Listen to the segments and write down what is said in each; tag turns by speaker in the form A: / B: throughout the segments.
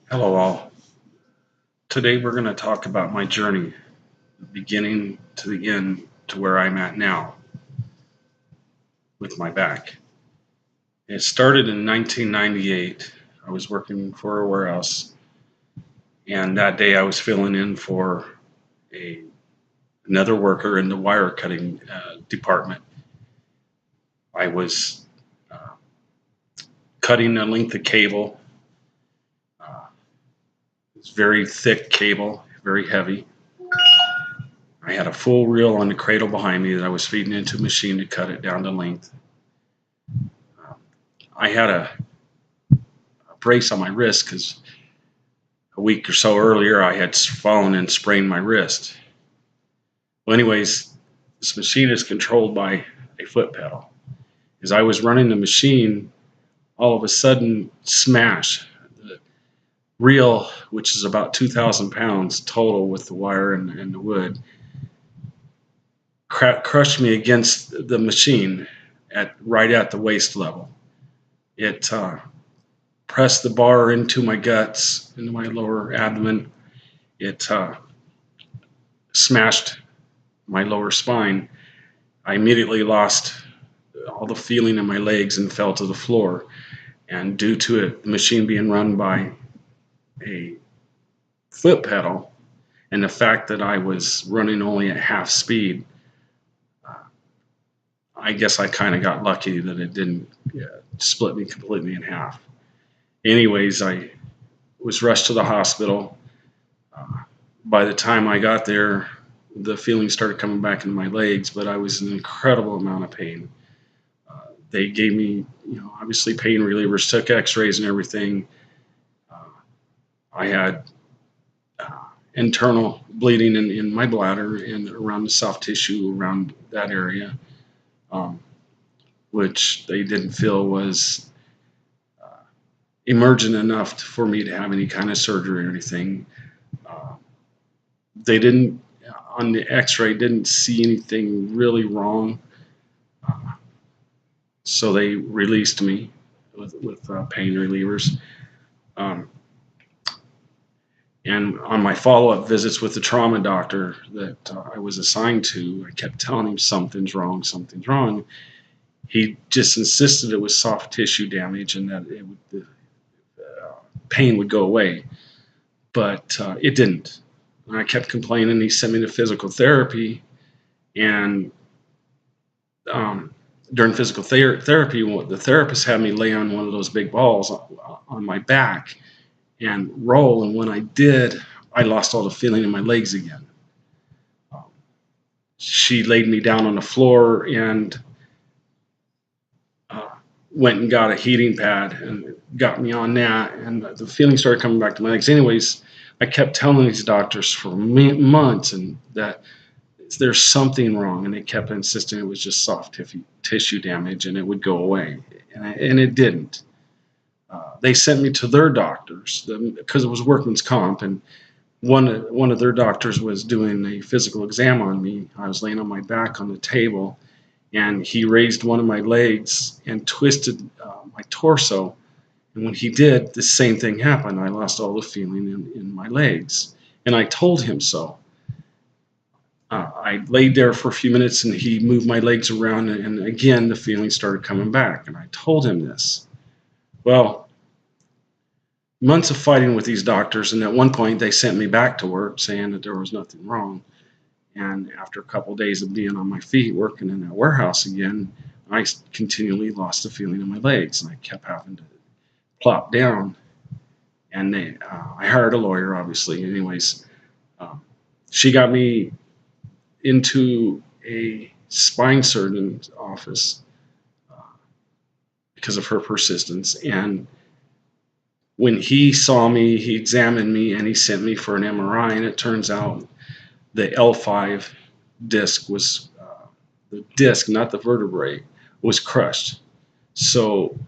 A: Hello, all. Today we're going to talk about my journey, beginning to the end to where I'm at now with my back. It started in 1998. I was working for a warehouse, and that day I was filling in for a, another worker in the wire cutting department. I was uh, cutting a length of cable. Uh, it's very thick cable, very heavy. I had a full reel on the cradle behind me that I was feeding into a machine to cut it down to length. I had a brace on my wrist because a week or so earlier I had fallen and sprained my wrist. Well, anyways, this machine is controlled by a foot pedal. As I was running the machine, all of a sudden, smash. The reel, which is about 2,000 pounds total with the wire and the wood, crushed me against the machine right at the waist level. It pressed the bar into my guts, into my lower abdomen. It smashed my lower spine. I immediately lost all the feeling in my legs and fell to the floor. And due to it, the machine being run by a foot pedal and the fact that I was running only at half speed, uh, I guess I kind of got lucky that it didn't split me completely in half. Anyways, I was rushed to the hospital. Uh, by the time I got there, the feeling started coming back into my legs, but I was in an incredible amount of pain. They gave me, obviously pain relievers, took X-rays and everything. Uh, I had internal bleeding in my bladder and around the soft tissue around that area, um, which they didn't feel was emergent enough for me to have any kind of surgery or anything. Uh, they didn't on the X-ray didn't see anything really wrong, uh, so they released me with pain relievers. Um, and on my follow-up visits with the trauma doctor that I was assigned to, I kept telling him something's wrong, something's wrong. He just insisted it was soft tissue damage and that the pain would go away, but it didn't. And I kept complaining. He sent me to physical therapy, and um, during physical therapy, the therapist had me lay on one of those big balls on my back and roll. And when I did, I lost all the feeling in my legs again. Um, she laid me down on the floor and uh, went and got a heating pad and got me on that. And the feeling started coming back to my legs. Anyways, I kept telling these doctors for months and that there's something wrong, and they kept insisting it was just soft tissue damage and it would go away, and it didn't. They sent me to their doctors because it was workman's comp, and one of their doctors was doing a physical exam on me. I was laying on my back on the table, and he raised one of my legs and twisted my torso. And when he did, the same thing happened. I lost all the feeling in my legs, and I told him so. I laid there for a few minutes and he moved my legs around, and again the feeling started coming back. And I told him this. Well, months of fighting with these doctors, and at one point they sent me back to work saying that there was nothing wrong. And after a couple of days of being on my feet working in that warehouse again, I continually lost the feeling in my legs, and I kept having to plop down. And I hired a lawyer, obviously. Anyways, um, she got me into a spine surgeon's office uh, because of her persistence. And when he saw me, he examined me and he sent me for an MRI. And it turns out the L5 disc was the disc, not the vertebrae, was crushed. So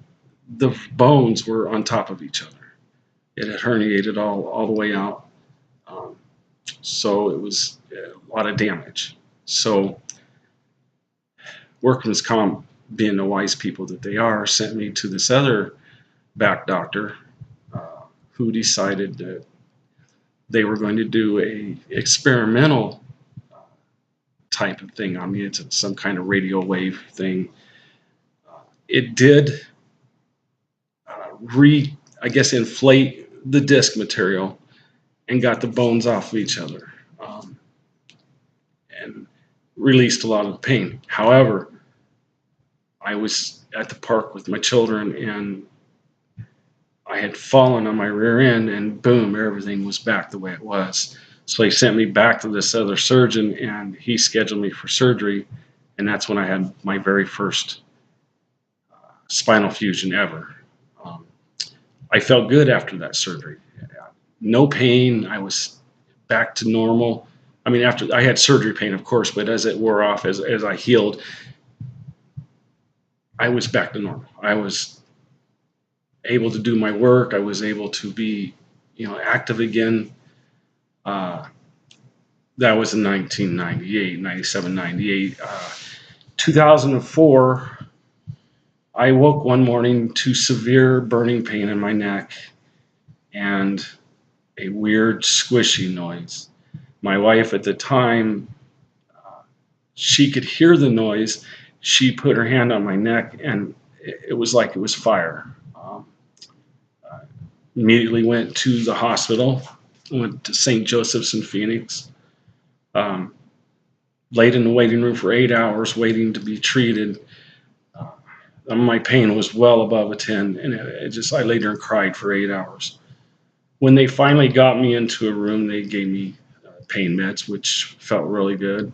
A: the bones were on top of each other. It had herniated all the way out. Um, so it was a lot of damage. So workman's comp, being the wise people that they are, sent me to this other back doctor who decided that they were going to do a experimental type of thing on me. It's some kind of radio wave thing. It did I guess, inflate the disc material and got the bones off of each other, and released a lot of the pain. However, I was at the park with my children and I had fallen on my rear end, and boom, everything was back the way it was. So he sent me back to this other surgeon and he scheduled me for surgery. And that's when I had my very first spinal fusion ever. Um, I felt good after that surgery. No pain. I was back to normal. I mean, after I had surgery pain, of course, but as it wore off, as I healed, I was back to normal. I was able to do my work. I was able to be, active again. That was in 1998, 97, 98. 2004, I woke one morning to severe burning pain in my neck and a weird squishy noise. My wife at the time, she could hear the noise. She put her hand on my neck and it was like it was fire. Immediately went to the hospital, went to St. Joseph's in Phoenix. Laid in the waiting room for 8 hours waiting to be treated. My pain was well above a 10, and I laid there and cried for 8 hours. When they finally got me into a room, they gave me pain meds, which felt really good.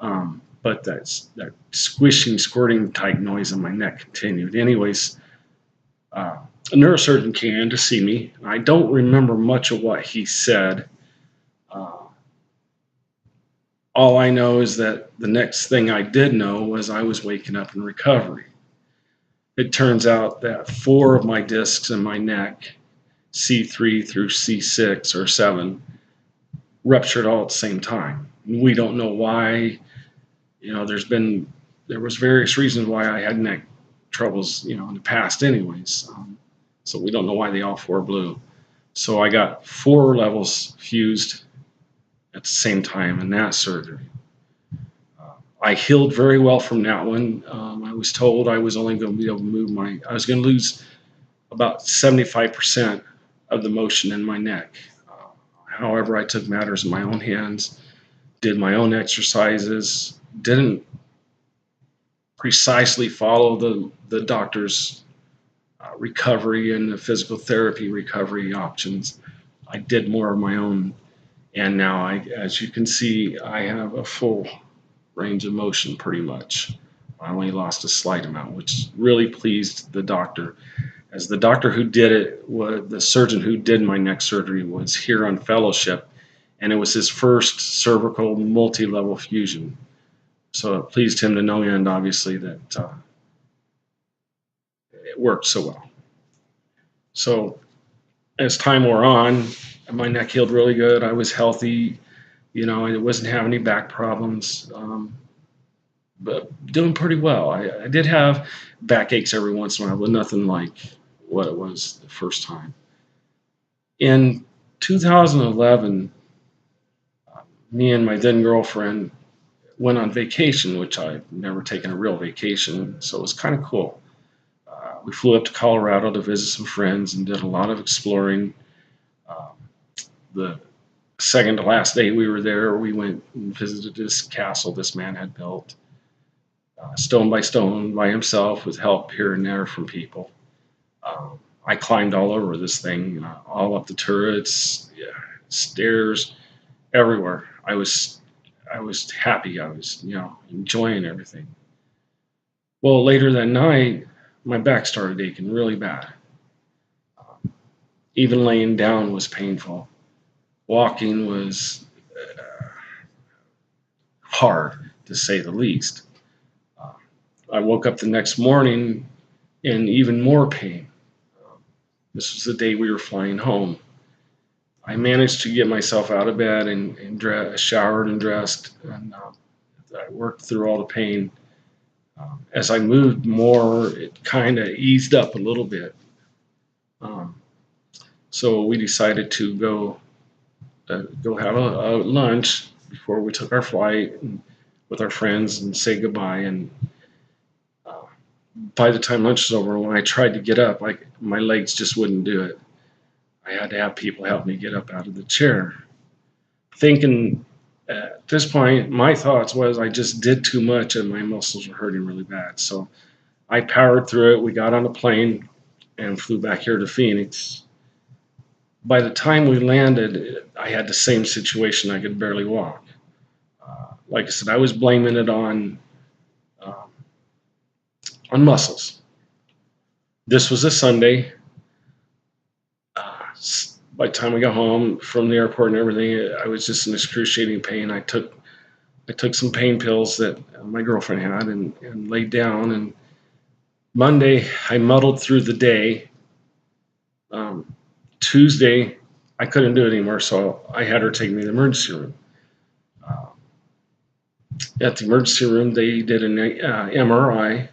A: But that squishing, squirting type noise in my neck continued. Anyways, a neurosurgeon came in to see me. I don't remember much of what he said. All I know is that the next thing I did know was I was waking up in recovery. It turns out that 4 of my discs in my neck, C3 through C6 or 7, ruptured all at the same time. We don't know why. There was various reasons why I had neck troubles, in the past anyways. So we don't know why they all 4 blew. So I got 4 levels fused at the same time in that surgery. I healed very well from that one. I was told I was only going to be able to I was going to lose about 75% of the motion in my neck. However, I took matters in my own hands, did my own exercises, didn't precisely follow the doctor's recovery and the physical therapy recovery options. I did more of my own. And now, as you can see, I have a full range of motion pretty much. I only lost a slight amount, which really pleased the doctor. As the doctor who did it, the surgeon who did my neck surgery was here on fellowship, and it was his first cervical multi-level fusion. So it pleased him to no end, obviously, that it worked so well. So as time wore on, my neck healed really good. I was healthy. I wasn't having any back problems, but doing pretty well. I did have backaches every once in a while, but nothing like what it was the first time. In 2011, me and my then girlfriend went on vacation, which I've never taken a real vacation, so it was kind of cool. We flew up to Colorado to visit some friends and did a lot of exploring. The second to last day we were there, we went and visited this castle this man had built, stone by stone, by himself, with help here and there from people. I climbed all over this thing, all up the turrets, stairs, everywhere. I was happy. I was, enjoying everything. Well, later that night, my back started aching really bad. Even laying down was painful. Walking was hard, to say the least. I woke up the next morning in even more pain. This was the day we were flying home. I managed to get myself out of bed and showered and dressed, and I worked through all the pain. As I moved more, it kind of eased up a little bit. So we decided to go have a lunch before we took our flight and, with our friends and say goodbye. And uh, by the time lunch was over, when I tried to get up, my legs just wouldn't do it. I had to have people help me get up out of the chair. Thinking at this point, my thoughts was I just did too much and my muscles were hurting really bad. So I powered through it. We got on a plane and flew back here to Phoenix. By the time we landed, I had the same situation. I could barely walk. Like I said, I was blaming it um, on muscles. This was a Sunday. By the time we got home from the airport and everything, I was just in excruciating pain. I took some pain pills that my girlfriend had and laid down. And Monday, I muddled through the day. Tuesday, I couldn't do it anymore, so I had her take me to the emergency room. Uh, at the emergency room, they did an MRI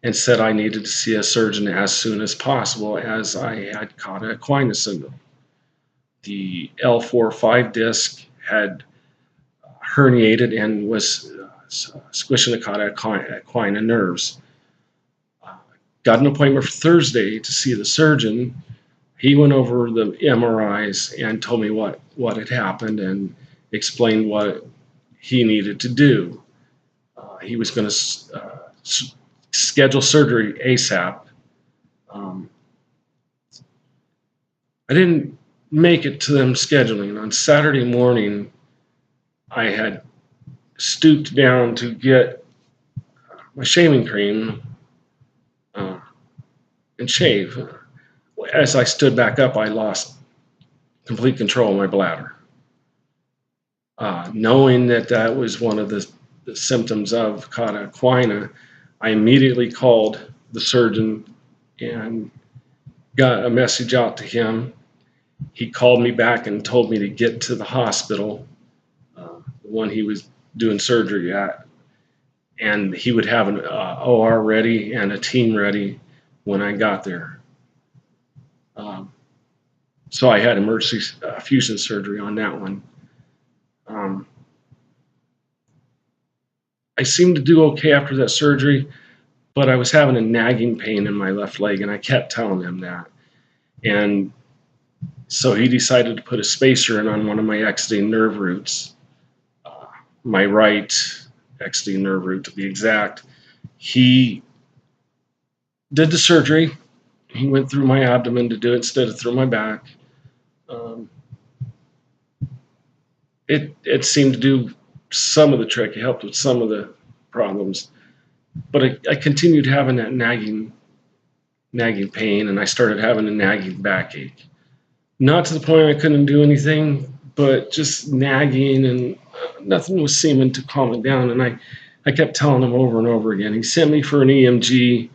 A: and said I needed to see a surgeon as soon as possible as I had caught Aquinas syndrome. The L4-5 disc had herniated and was squishing the cauda equina nerves. Got an appointment for Thursday to see the surgeon. He went over the MRIs and told me what had happened and explained what he needed to do. He was going to schedule surgery ASAP. I didn't make it to them scheduling. On Saturday morning, I had stooped down to get my shaving cream and shave. As I stood back up, I lost complete control of my bladder. Knowing that that was one of the symptoms of cauda equina, I immediately called the surgeon and got a message out to him. He called me back and told me to get to the hospital, the one he was doing surgery at, and he would have an OR ready and a team ready when I got there. So I had emergency fusion surgery on that one. I seemed to do okay after that surgery, but I was having a nagging pain in my left leg, and I kept telling him that. And so he decided to put a spacer in on one of my exiting nerve roots, my right exiting nerve root to be exact. He did the surgery. He went through my abdomen to do it instead of through my back. It seemed to do some of the trick. It helped with some of the problems. But I continued having that nagging pain, and I started having a nagging backache. Not to the point I couldn't do anything, but just nagging, and nothing was seeming to calm it down. And I kept telling him over and over again. He sent me for an EMG.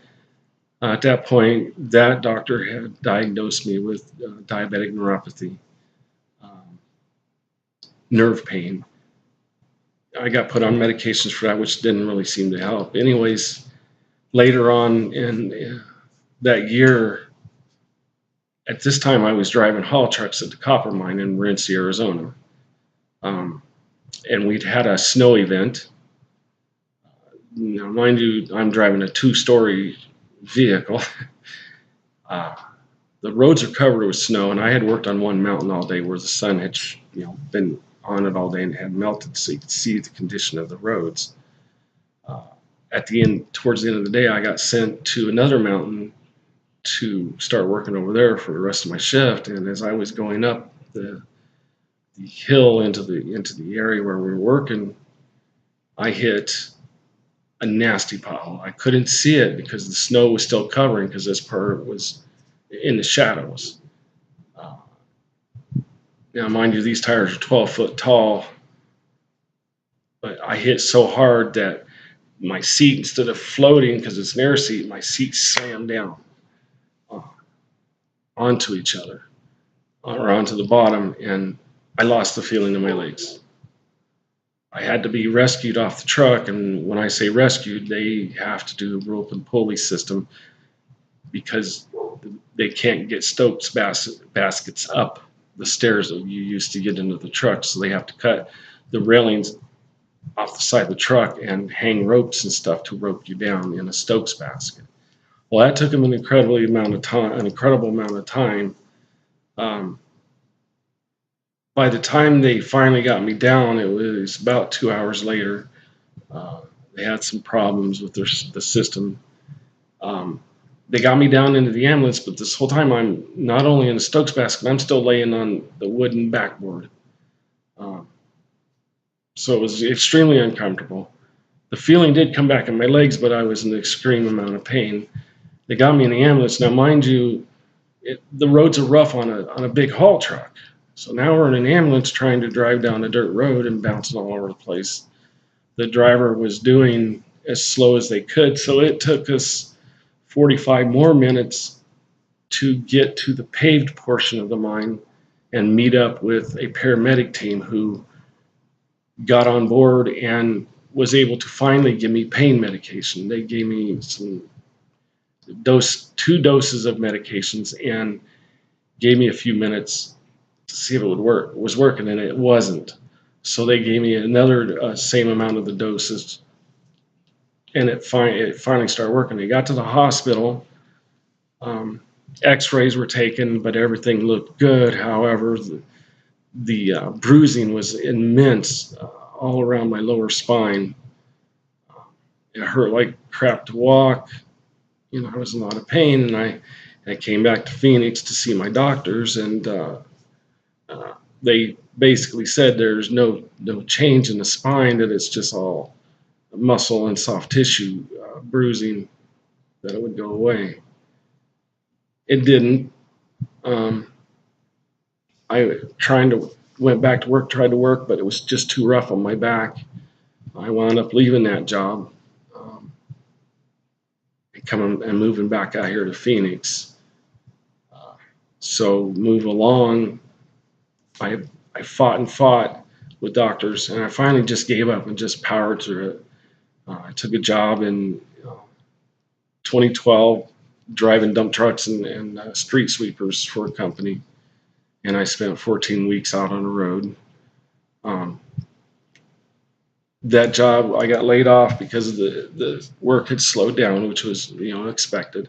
A: At that point, that doctor had diagnosed me with diabetic neuropathy, nerve pain. I got put on medications for that, which didn't really seem to help. Anyways, later on in that year, at this time, I was driving haul trucks at the copper mine in Rince, Arizona. And we'd had a snow event. Now, mind you, I'm driving a 2-story vehicle. The roads are covered with snow, and I had worked on one mountain all day where the sun had been on it all day and had melted, so you could see the condition of the roads. Towards the end of the day, I got sent to another mountain to start working over there for the rest of my shift. And as I was going up the hill into the area where we were working, I hit a nasty pothole. I couldn't see it because the snow was still covering, because this part was in the shadows. Now, mind you, these tires are 12 foot tall, but I hit so hard that my seat, instead of floating because it's an air seat, my seat slammed down onto each other or onto the bottom, and I lost the feeling in my legs. I had to be rescued off the truck, and when I say rescued, they have to do a rope and pulley system, because they can't get Stokes baskets up the stairs that you used to get into the truck, so they have to cut the railings off the side of the truck and hang ropes and stuff to rope you down in a Stokes basket. Well, that took them an incredible amount of time. Um, by the time they finally got me down, it was about 2 hours later. They had some problems with the system. They got me down into the ambulance, but this whole time I'm not only in a Stokes basket, I'm still laying on the wooden backboard. So it was extremely uncomfortable. The feeling did come back in my legs, but I was in an extreme amount of pain. They got me in the ambulance. Now, mind you, the roads are rough on a big haul truck. So now we're in an ambulance trying to drive down a dirt road and bouncing all over the place. The driver was doing as slow as they could, so it took us 45 more minutes to get to the paved portion of the mine and meet up with a paramedic team who got on board and was able to finally give me pain medication. They gave me two doses of medications and gave me a few minutes to see if it would work. It was working, and it wasn't. So they gave me another same amount of the doses, and it finally started working. They got to the hospital. X-rays were taken, but everything looked good. However, the bruising was immense all around my lower spine. It hurt like crap to walk. I was in a lot of pain, and I came back to Phoenix to see my doctors, and they basically said there's no change in the spine, that it's just all muscle and soft tissue bruising, that it would go away. It didn't. I went back to work, tried to work, but it was just too rough on my back. I wound up leaving that job and coming and moving back out here to Phoenix. So move along. I fought with doctors, and I finally just gave up and just powered through it. I took a job in 2012 driving dump trucks and street sweepers for a company, and I spent 14 weeks out on the road. That job, I got laid off because the work had slowed down, which was expected.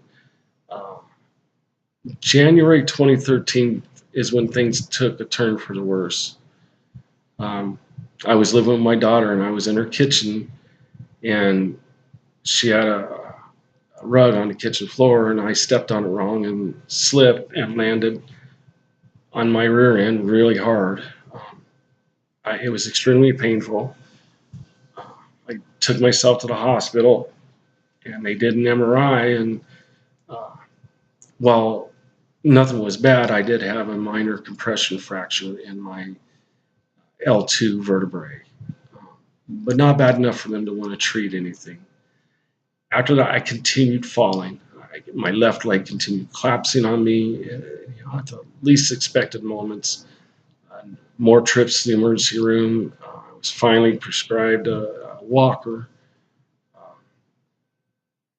A: January 2013 is when things took a turn for the worse. I was living with my daughter, and I was in her kitchen, and she had a rug on the kitchen floor, and I stepped on it wrong and slipped and landed on my rear end really hard. It was extremely painful. I took myself to the hospital, and they did an MRI, and while nothing was bad, I did have a minor compression fracture in my L2 vertebrae, but not bad enough for them to want to treat anything. After that, I continued falling. My left leg continued collapsing on me at the least expected moments. More trips to the emergency room. I was finally prescribed a walker,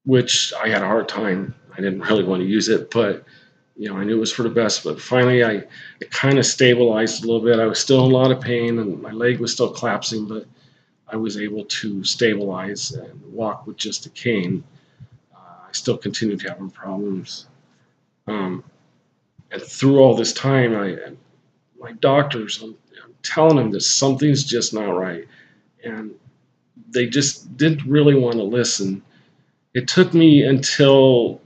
A: which I had a hard time. I didn't really want to use it, but I knew it was for the best. But finally, I kind of stabilized a little bit. I was still in a lot of pain, and my leg was still collapsing, but I was able to stabilize and walk with just a cane. I still continued having problems. And through all this time, my doctors, I'm telling them that something's just not right. And they just didn't really want to listen. It took me until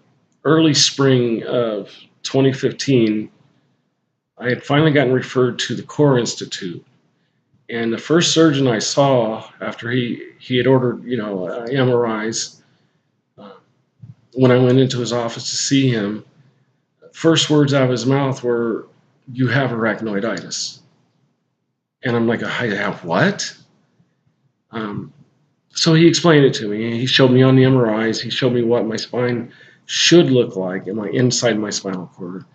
A: early spring of 2015. I had finally gotten referred to the Core Institute. And the first surgeon I saw after he had ordered, MRIs, when I went into his office to see him, first words out of his mouth were, "You have arachnoiditis." And I'm like, "I have what?" So he explained it to me. He showed me on the MRIs. He showed me what my spine should look like inside my spinal cord,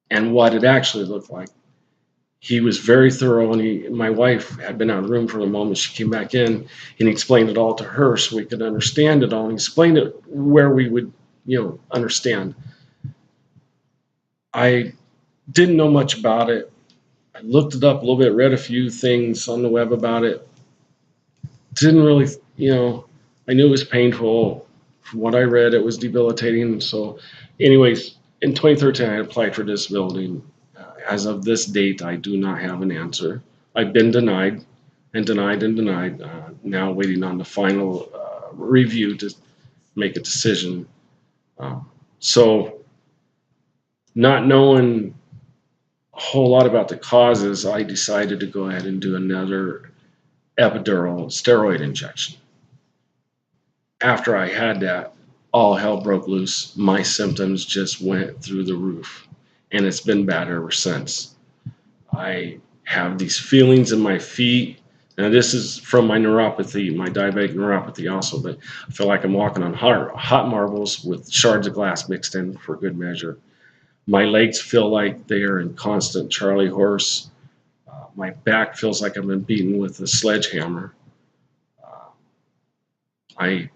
A: and what it actually looked like. He was very thorough, and my wife had been out of the room for the moment. She came back in, and he explained it all to her so we could understand it all. And he explained it where we would understand. I didn't know much about it. I looked it up a little bit, read a few things on the web about it. Didn't really, I knew it was painful. From what I read, it was debilitating. So, anyways, in 2013, I applied for disability. As of this date, I do not have an answer. I've been denied and denied and denied. Now waiting on the final review to make a decision. Uh, so, not knowing a whole lot about the causes, I decided to go ahead and do another epidural steroid injection. After I had that, all hell broke loose. My symptoms just went through the roof, and it's been bad ever since. I have these feelings in my feet. Now, this is from my neuropathy, my diabetic neuropathy also, but I feel like I'm walking on hot marbles with shards of glass mixed in for good measure. My legs feel like they are in constant Charlie horse. My back feels like I've been beaten with a sledgehammer. Uh, I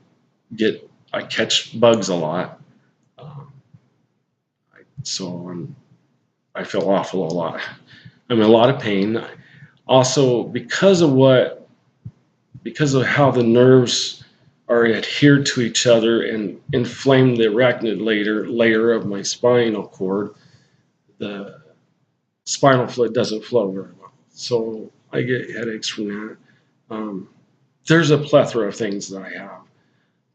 A: I catch bugs a lot, um, so I feel awful a lot. I'm in a lot of pain. Also, because of how the nerves are adhered to each other and inflame the arachnid layer of my spinal cord, the spinal fluid doesn't flow very well. So I get headaches from that. Um, there's a plethora of things that I have.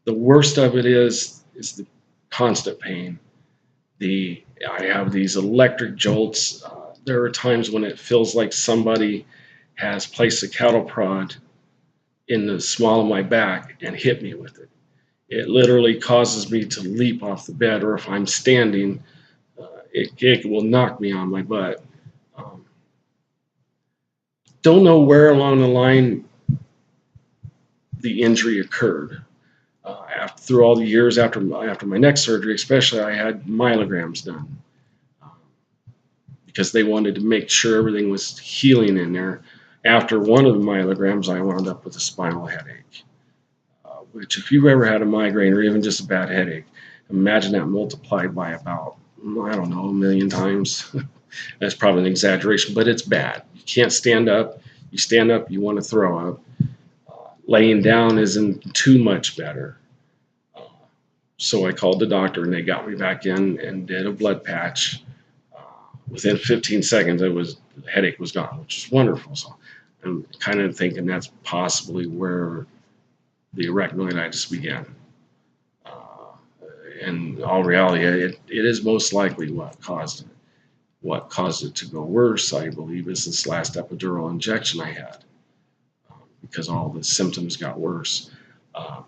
A: The worst of it is the constant pain. I have these electric jolts. There are times when it feels like somebody has placed a cattle prod in the small of my back and hit me with it. It literally causes me to leap off the bed, or if I'm standing, it will knock me on my butt. Um, don't know where along the line the injury occurred. Through all the years after my neck surgery, especially, I had myelograms done because they wanted to make sure everything was healing in there. After one of the myelograms, I wound up with a spinal headache, which if you've ever had a migraine or even just a bad headache, imagine that multiplied by about, I don't know, a million times. That's probably an exaggeration, but it's bad. You can't stand up. You stand up, you want to throw up. Laying down isn't too much better. So I called the doctor and they got me back in and did a blood patch. Within 15 seconds, the headache was gone, which is wonderful. So I'm kind of thinking that's possibly where the arachnoiditis began. Uh, in all reality, it is most likely what caused it. What caused it to go worse, I believe, is this last epidural injection I had, because all the symptoms got worse. Um,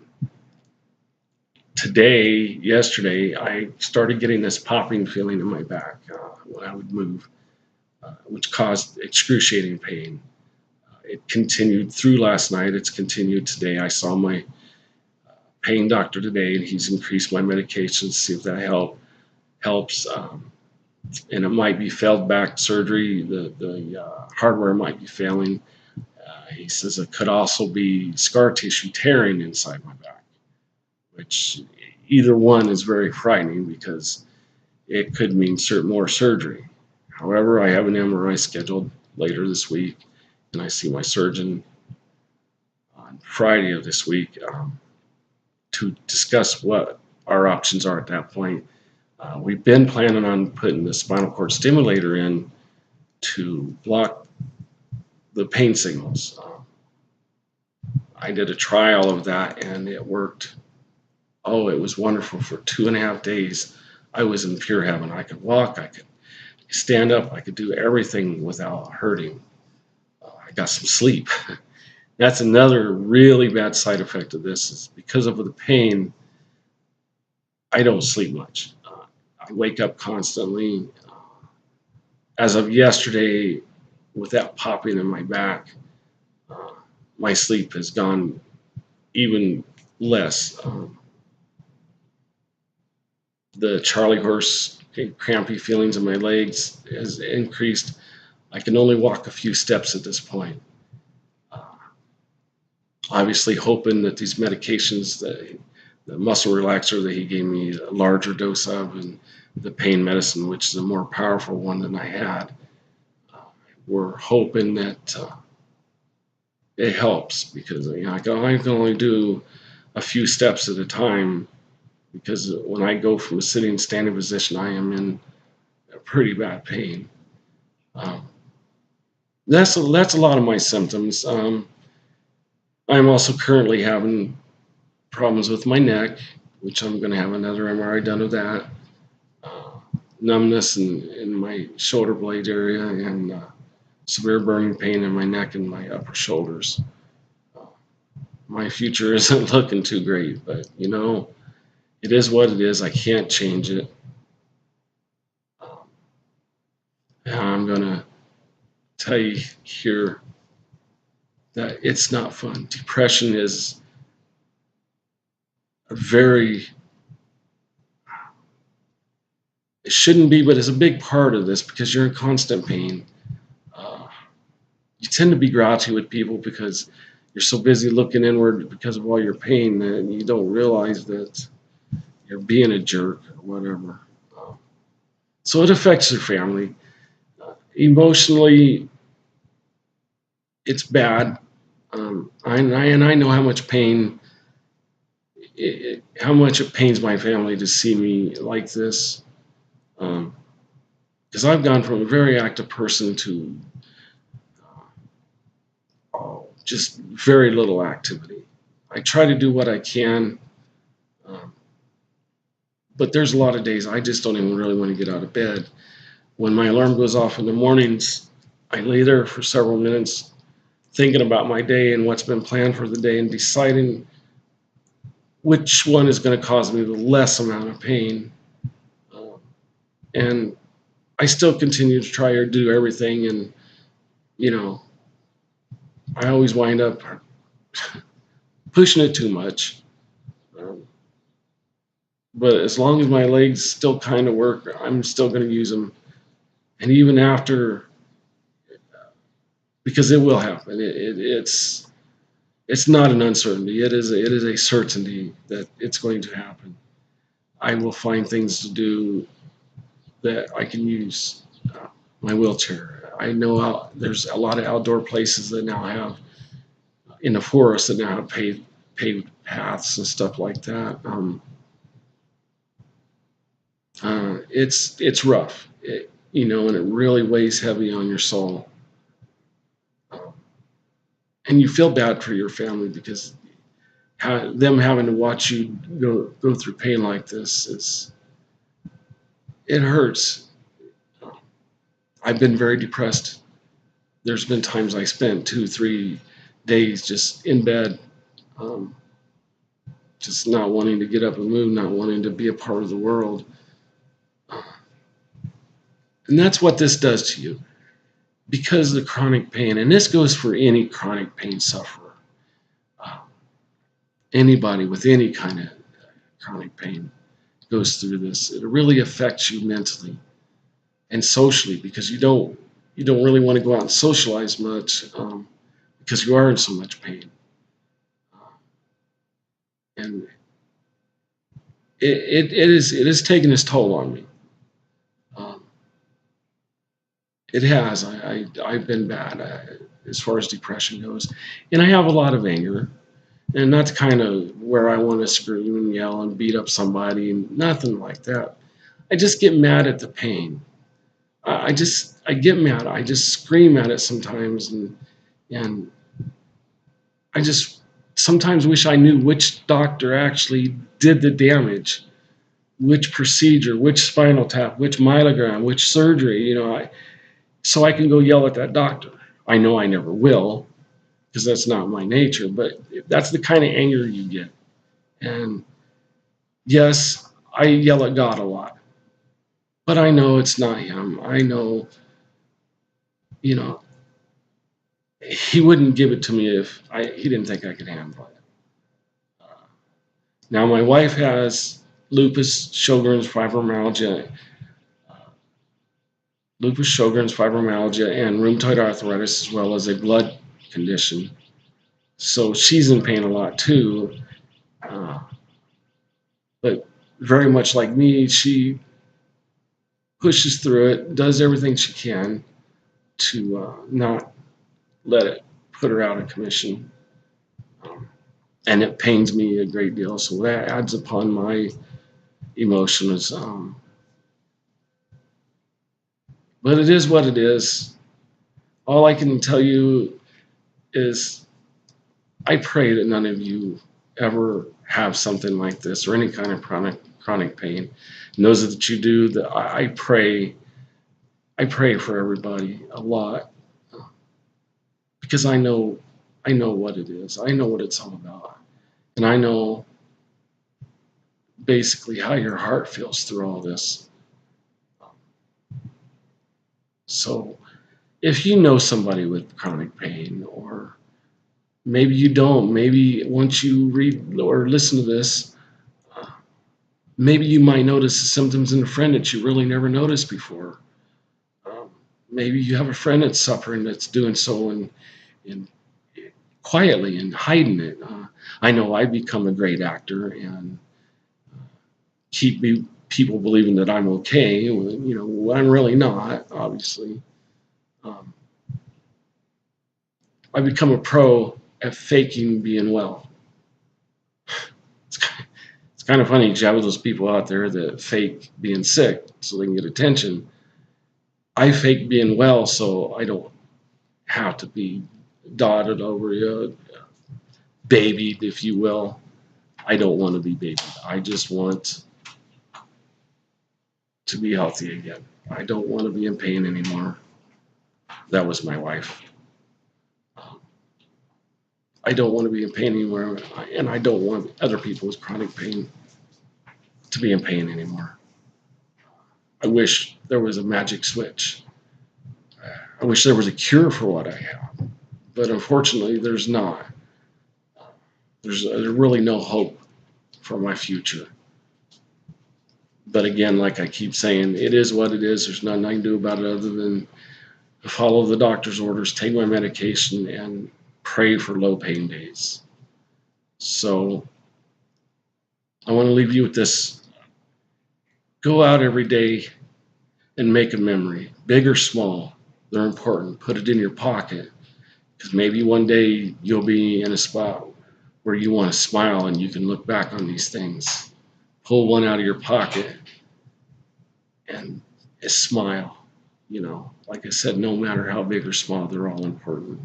A: Yesterday, I started getting this popping feeling in my back when I would move, which caused excruciating pain. It continued through last night. It's continued today. I saw my pain doctor today, and he's increased my medications to see if that helps. And it might be failed back surgery. The hardware might be failing. He says it could also be scar tissue tearing inside my back, which either one is very frightening because it could mean more surgery. However, I have an MRI scheduled later this week, and I see my surgeon on Friday of this week to discuss what our options are at that point. We've been planning on putting the spinal cord stimulator in to block the pain signals. I did a trial of that and it worked. Oh, it was wonderful. For 2.5 days, I was in pure heaven. I could walk, I could stand up, I could do everything without hurting. I got some sleep. That's another really bad side effect of this, is because of the pain, I don't sleep much. I wake up constantly. As of yesterday, with that popping in my back, my sleep has gone even less. The Charlie horse crampy feelings in my legs has increased. I can only walk a few steps at this point. Obviously hoping that these medications, the muscle relaxer that he gave me a larger dose of, and the pain medicine, which is a more powerful one than I had. We're hoping that it helps, because I can only do a few steps at a time, because when I go from a sitting standing position, I am in a pretty bad pain. Um, that's a lot of my symptoms. I'm also currently having problems with my neck, which I'm going to have another MRI done of that. Uh, Numbness in my shoulder blade area, and severe burning pain in my neck and my upper shoulders. Uh, my future isn't looking too great, but it is what it is. I can't change it. Um, and I'm going to tell you here that it's not fun. Depression is a very, it shouldn't be, but it's a big part of this, because you're in constant pain. Uh, you tend to be grouchy with people because you're so busy looking inward because of all your pain that you don't realize that you're being a jerk or whatever. So it affects your family. Emotionally, it's bad. I know how much pain, how much it pains my family to see me like this. Because I've gone from a very active person to just very little activity. I try to do what I can, um, but there's a lot of days I just don't even really want to get out of bed. When my alarm goes off in the mornings, I lay there for several minutes thinking about my day and what's been planned for the day, and deciding which one is going to cause me the less amount of pain. Uh, and I still continue to try to do everything, and you know, I always wind up pushing it too much. Um, but as long as my legs still kind of work, I'm still going to use them. And even after, because it will happen. It's not an uncertainty. It is a certainty that it's going to happen. I will find things to do that I can use my wheelchair. I know there's a lot of outdoor places that now have, in the forest, that now have paved paths and stuff like that. It's rough, and it really weighs heavy on your soul. Um, and you feel bad for your family, because them having to watch you go through pain like this, it hurts. I've been very depressed. There's been times I spent 2, 3 days just in bed, um, just not wanting to get up and move, not wanting to be a part of the world. Uh, and that's what this does to you, because of the chronic pain. And this goes for any chronic pain sufferer. Uh, Anybody with any kind of chronic pain goes through this. It really affects you mentally and socially, because you don't really want to go out and socialize much, because you are in so much pain. And it is taking its toll on me. Um, it has. I've been bad, as far as depression goes, and I have a lot of anger, and that's kind of where I want to scream and yell and beat up somebody, and nothing like that. I just get mad at the pain. I get mad. I just scream at it sometimes, and I just sometimes wish I knew which doctor actually did the damage, which procedure, which spinal tap, which myelogram, which surgery. So I can go yell at that doctor. I know I never will, because that's not my nature. But that's the kind of anger you get. And yes, I yell at God a lot, but I know it's not Him. I know, you know, He wouldn't give it to me if He didn't think I could handle it. Now my wife has fibromyalgia, and rheumatoid arthritis, as well as a blood condition. So she's in pain a lot too. Uh, But very much like me, she pushes through it, does everything she can to not let it put her out of commission. Um, and it pains me a great deal. So that adds upon my emotions. But it is what it is. All I can tell you is I pray that none of you ever have something like this or any kind of chronic pain. And those that you do, that I pray for everybody a lot because I know what it is. I know what it's all about, and I know basically how your heart feels through all this. So if you know somebody with chronic pain, or maybe you don't, maybe once you read or listen to this, maybe you might notice the symptoms in a friend that you really never noticed before. Um, Maybe you have a friend that's suffering that's doing so in quietly and hiding it. I know I become a great actor and people believing that I'm okay. You know, I'm really not, obviously. Um, I become a pro at faking being well. It's, it's kind of funny because you have those people out there that fake being sick so they can get attention. I fake being well so I don't have to be dotted over, babied, if you will. I don't want to be babied. I just want to be healthy again. I don't want to be in pain anymore. That was my wife. I don't want to be in pain anymore, and I don't want other people with chronic pain to be in pain anymore. I wish there was a magic switch. I wish there was a cure for what I have, but unfortunately, there's not. There's really no hope for my future. But again, like I keep saying, it is what it is. There's nothing I can do about it other than follow the doctor's orders, take my medication, and pray for low pain days. So I want to leave you with this. Go out every day and make a memory, big or small. They're important. Put it in your pocket because maybe one day you'll be in a spot where you want to smile and you can look back on these things. Pull one out of your pocket and smile. You know, like I said, no matter how big or small, they're all important.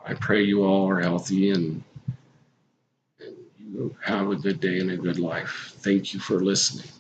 A: I pray you all are healthy and you have a good day and a good life. Thank you for listening.